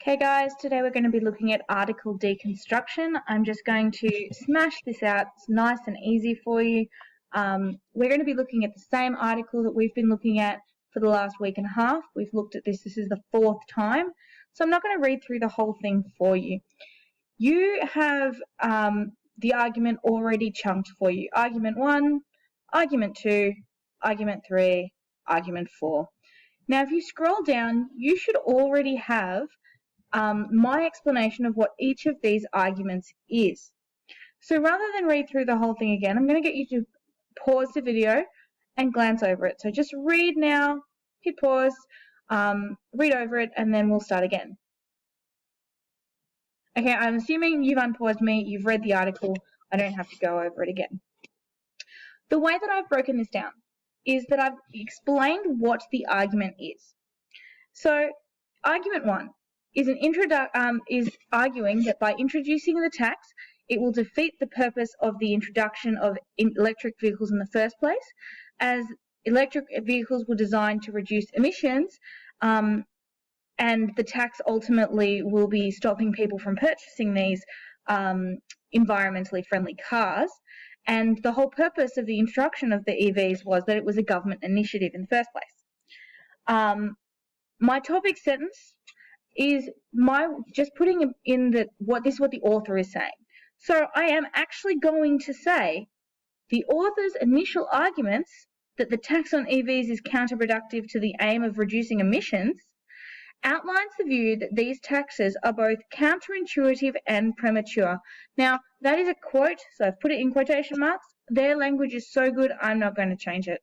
Okay guys, today we're going to be looking at article deconstruction. I'm just going to smash this out. It's nice and easy for you. We're going to be looking at the same article that we've been looking at for the last week and a half. We've looked at this is the fourth time. So I'm not going to read through the whole thing for you. You have the argument already chunked for you. Argument 1, argument 2, argument 3, argument 4. Now if you scroll down, you should already have my explanation of what each of these arguments is. So rather than read through the whole thing again, I'm going to get you to pause the video and glance over it. So just read now, hit pause, read over it, and then we'll start again. Okay, I'm assuming you've unpaused me, you've read the article, I don't have to go over it again. The way that I've broken this down is that I've explained what the argument is. So argument 1 is arguing that by introducing the tax, it will defeat the purpose of the introduction of electric vehicles in the first place, as electric vehicles were designed to reduce emissions, and the tax ultimately will be stopping people from purchasing these environmentally friendly cars. And the whole purpose of the introduction of the EVs was that it was a government initiative in the first place. My topic sentence is just putting in what the author is saying. So I am actually going to say the author's initial arguments that the tax on EVs is counterproductive to the aim of reducing emissions outlines the view that these taxes are both counterintuitive and premature. Now, that is a quote, so I've put it in quotation marks. Their language is so good, I'm not going to change it.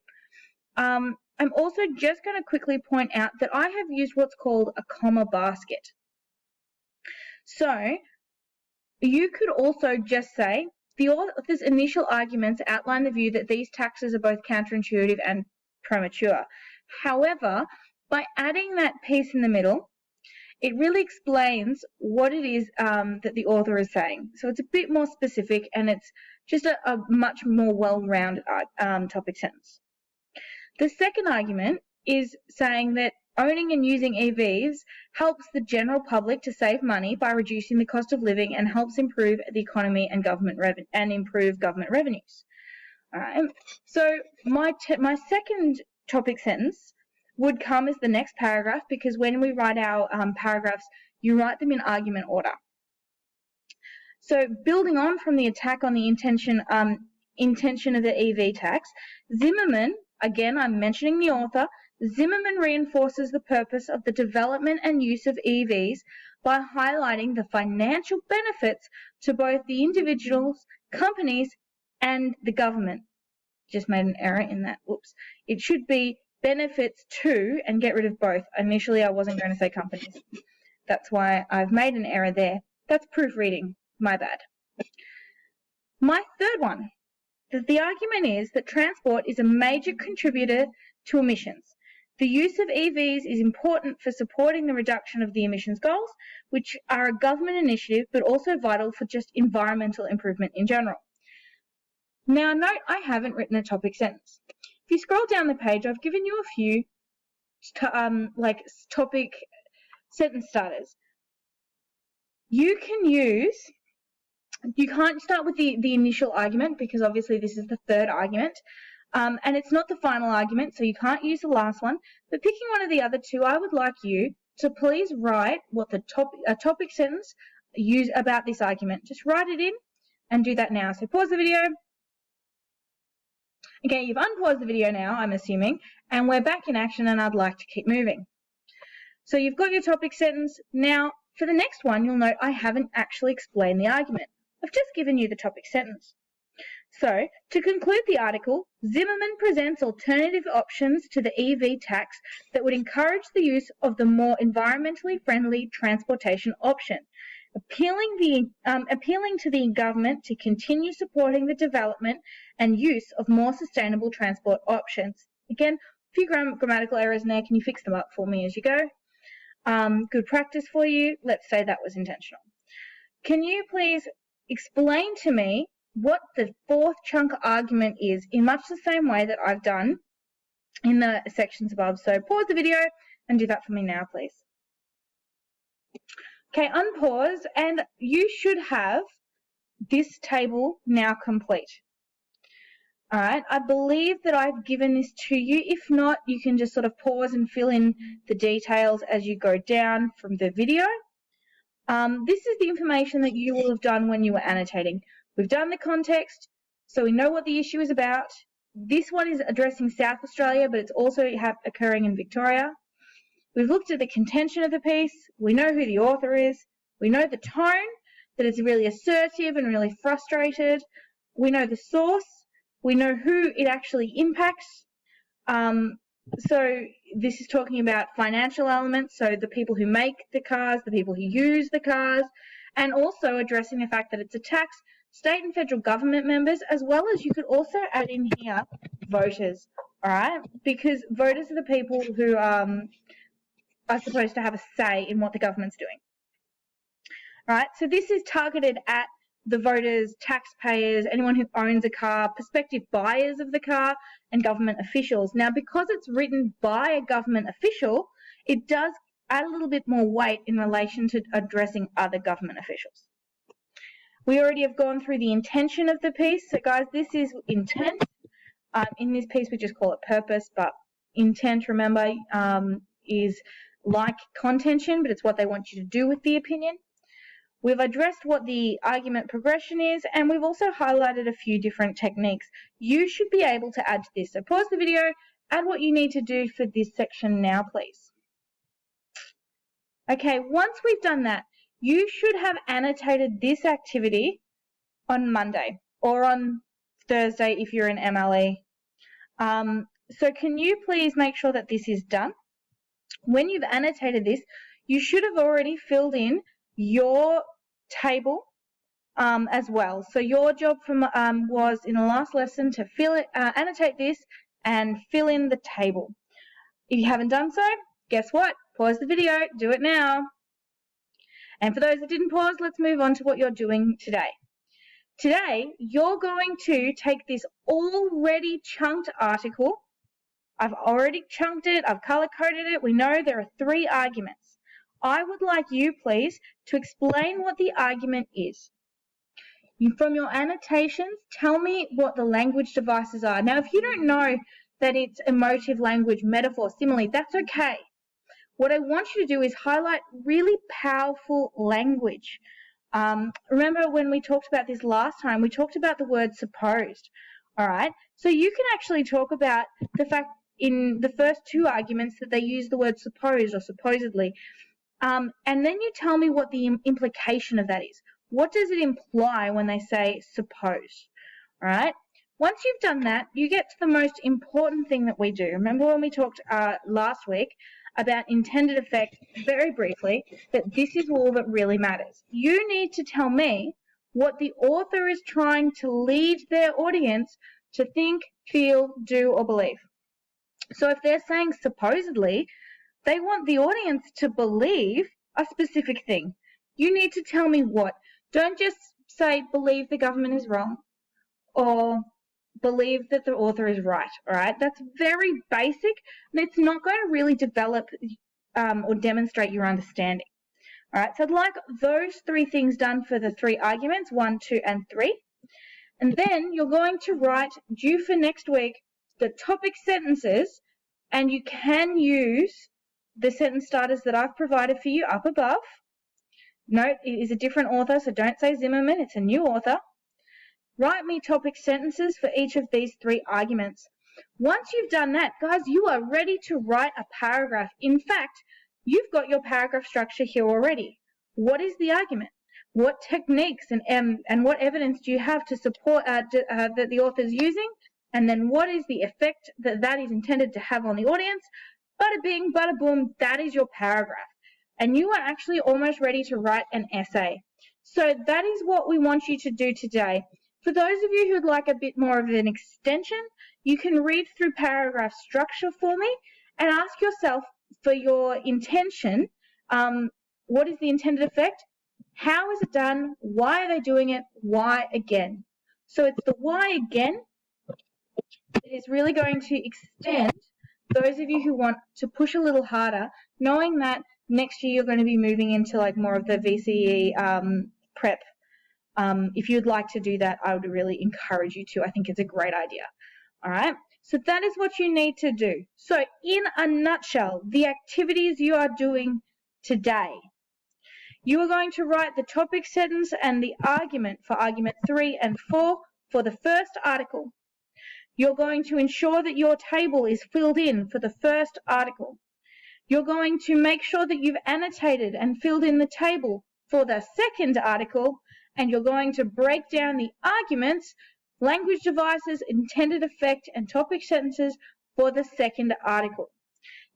I'm also just going to quickly point out that I have used what's called a comma basket. So you could also just say the author's initial arguments outline the view that these taxes are both counterintuitive and premature. However, by adding that piece in the middle, it really explains what it is that the author is saying. So it's a bit more specific and it's just a much more well-rounded topic sentence. The second argument is saying that owning and using EVs helps the general public to save money by reducing the cost of living and helps improve the economy and improve government revenues. All right. So my second topic sentence would come as the next paragraph, because when we write our paragraphs, you write them in argument order. So building on from the attack on the intention of the EV tax, Zimmerman, again, I'm mentioning the author, Zimmerman reinforces the purpose of the development and use of EVs by highlighting the financial benefits to both the individuals, companies, and the government. Just made an error in that. Whoops. It should be benefits to and get rid of both. Initially, I wasn't going to say companies. That's why I've made an error there. That's proofreading. My bad. My third one. The argument is that transport is a major contributor to emissions. The use of EVs is important for supporting the reduction of the emissions goals, which are a government initiative, but also vital for just environmental improvement in general. Now, note I haven't written a topic sentence. If you scroll down the page, I've given you a few topic sentence starters. You can't start with the initial argument, because obviously this is the third argument, and it's not the final argument, so you can't use the last one. But picking one of the other two, I would like you to please write what a topic sentence use about this argument. Just write it in and do that now. So pause the video. Okay, you've unpaused the video now, I'm assuming, and we're back in action, and I'd like to keep moving. So you've got your topic sentence. Now, for the next one, you'll note I haven't actually explained the argument. I've just given you the topic sentence. So, to conclude the article, Zimmerman presents alternative options to the EV tax that would encourage the use of the more environmentally friendly transportation option, appealing to the government to continue supporting the development and use of more sustainable transport options. Again, a few grammatical errors in there. Can you fix them up for me as you go? Good practice for you. Let's say that was intentional. Can you please explain to me what the fourth chunk argument is in much the same way that I've done in the sections above? So pause the video and do that for me now, please. Okay, unpause, and you should have this table now complete. All right, I believe that I've given this to you. If not, you can just sort of pause and fill in the details as you go down from the video. This is the information that you will have done when you were annotating. We've done the context, so we know what the issue is about. This one is addressing South Australia, but it's also occurring in Victoria. We've looked at the contention of the piece. We know who the author is. We know the tone, that it's really assertive and really frustrated. We know the source. We know who it actually impacts. So this is talking about financial elements, so the people who make the cars, the people who use the cars, and also addressing the fact that it's a tax, state and federal government members, as well as you could also add in here voters, all right? Because voters are the people who are supposed to have a say in what the government's doing. All right, so this is targeted at the voters, taxpayers, anyone who owns a car, prospective buyers of the car, and government officials. Now, because it's written by a government official, it does add a little bit more weight in relation to addressing other government officials. We already have gone through the intention of the piece. So, guys, this is intent. In this piece, we just call it purpose, but intent, remember, is like contention, but it's what they want you to do with the opinion. We've addressed what the argument progression is, and we've also highlighted a few different techniques. You should be able to add to this. So pause the video, add what you need to do for this section now, please. Okay, once we've done that, you should have annotated this activity on Monday or on Thursday if you're in MLE. So can you please make sure that this is done? When you've annotated this, you should have already filled in your table as well. So your job from was in the last lesson to annotate this and fill in the table. If you haven't done so, guess what? Pause the video, do it now. And for those that didn't pause, let's move on to what you're doing today. Today, you're going to take this already chunked article. I've already chunked it, I've color-coded it. We know there are 3 arguments. I would like you, please, to explain what the argument is. From your annotations, tell me what the language devices are. Now, if you don't know that it's emotive language, metaphor, simile, that's okay. What I want you to do is highlight really powerful language. Remember when we talked about this last time, we talked about the word supposed, all right? So you can actually talk about the fact in the first 2 arguments that they use the word supposed or supposedly. And then you tell me what the implication of that is. What does it imply when they say suppose? All right. Once you've done that, you get to the most important thing that we do. Remember when we talked last week about intended effect, very briefly, that this is all that really matters. You need to tell me what the author is trying to lead their audience to think, feel, do, or believe. So if they're saying supposedly, they want the audience to believe a specific thing. You need to tell me what. Don't just say believe the government is wrong or believe that the author is right, all right? That's very basic, and it's not going to really develop or demonstrate your understanding. All right, so I'd like those 3 things done for the 3 arguments, 1, 2, and 3. And then you're going to write, due for next week, the topic sentences, and you can use the sentence starters that I've provided for you up above. Note, it is a different author, so don't say Zimmerman, it's a new author. Write me topic sentences for each of these 3 arguments. Once you've done that, guys, you are ready to write a paragraph. In fact, you've got your paragraph structure here already. What is the argument? What techniques and what evidence do you have to support that the author is using? And then what is the effect that is intended to have on the audience? Bada bing, bada boom, that is your paragraph. And you are actually almost ready to write an essay. So that is what we want you to do today. For those of you who would like a bit more of an extension, you can read through paragraph structure for me and ask yourself for your intention, what is the intended effect? How is it done? Why are they doing it? Why again? So it's the why again that is really going to extend those of you who want to push a little harder, knowing that next year you're going to be moving into like more of the VCE prep. If you'd like to do that, I would really encourage you to. I think it's a great idea. All right. So that is what you need to do. So in a nutshell, the activities you are doing today. You are going to write the topic sentence and the argument for argument 3 and 4 for the first article. You're going to ensure that your table is filled in for the first article. You're going to make sure that you've annotated and filled in the table for the second article, and you're going to break down the arguments, language devices, intended effect, and topic sentences for the second article.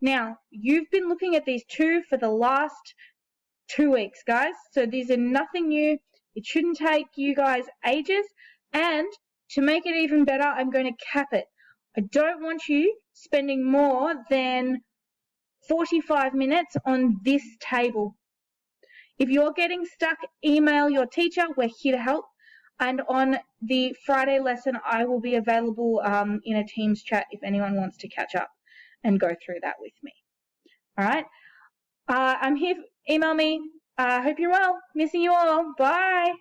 Now, you've been looking at these two for the last 2 weeks, guys, so these are nothing new. It shouldn't take you guys ages, and to make it even better, I'm going to cap it. I don't want you spending more than 45 minutes on this table. If you're getting stuck, email your teacher. We're here to help. And on the Friday lesson, I will be available in a Teams chat if anyone wants to catch up and go through that with me. All right. I'm here. Email me. Hope you're well. Missing you all. Bye.